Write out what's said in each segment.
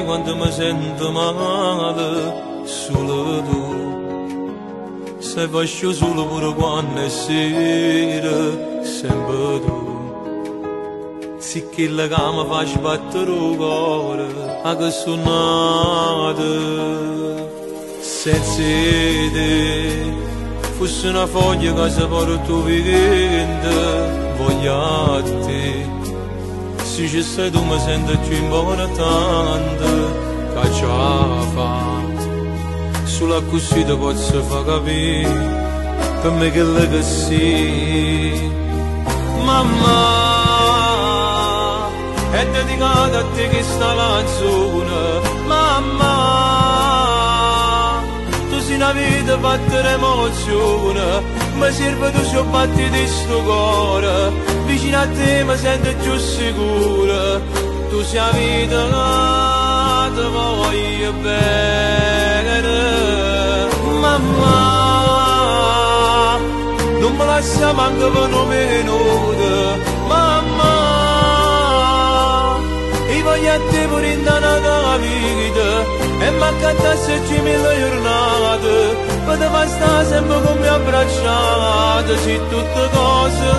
quando mi sento male, solo tu. Se faccio solo pure quando è sera, sempre tu. Sì che la cama fa sbattere il cuore, a che suonate. Senza te, fosse una foglia che si porta vivente, voglio a te. Se ci sei tu mi sento più importante, che ce la fa. Solo così ti posso far capire, per me che lei che sì. Mamma, è dedicata a te che sta la canzone. Mamma, tu sei una vita fatta d'emozione, mi serve tu se batti di sto cuore, vicino a te mi sento più sicura, tu sei la vita che ti voglio bene. Mamma, non mi lascia manco per un minuto, mamma, io voglio a te pure in la vita, e manca se ci mille giornate, per te stare sempre con me abbracciata, se tutte cose,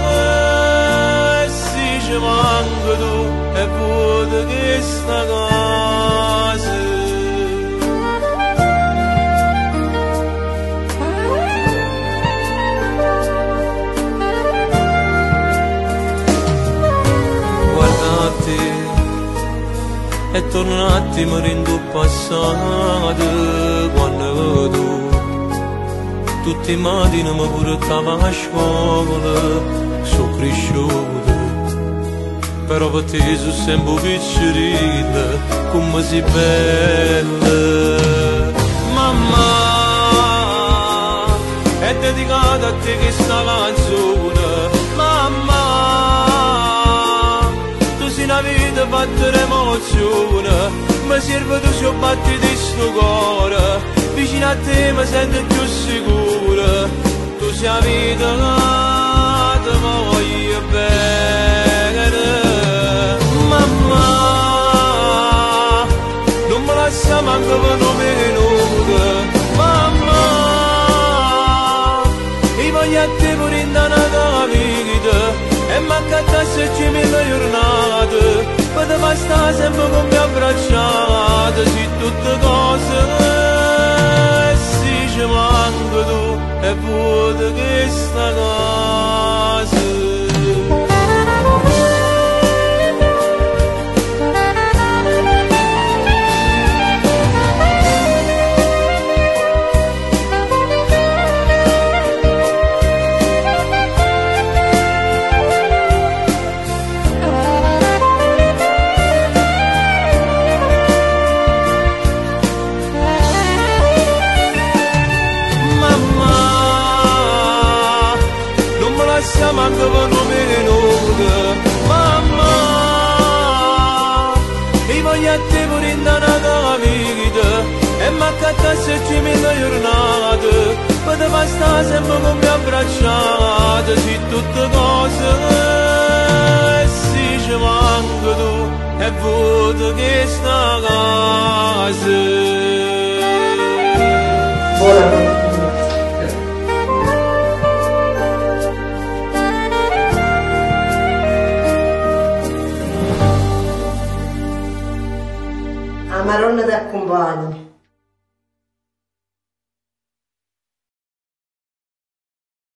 se ci manca tu, e vuoi che sta casa. E torno un attimo in passato, quando tutti i mattini mi portava a scuola, sono cresciuto, però per te sono sempre piccerina, come sei bella. Mamma, è dedicata a te che sta la canzone. Mamma, una vita fatta d'emozione, mi serve tu se batti di sto cuore, vicino a te mi sento più sicura, tu sei la vita che ti voglio bene. Mamma, non mi lascia manco per un minuto, mamma, io voglio a te pure in la vita, e manca se ci mille giornate, per te stare sempre con me abbracciata, se tutte cose, se ci manca tu, e vuoi che sta casa. Manco per un minuto, mamma, io voglio a te pure in la vita, e manca se ci mille giornate, per te stare sempre con me abbracciata, se tutte cose, se ci manca tu, e vuoi che sta casa. Maronna ti accompagni.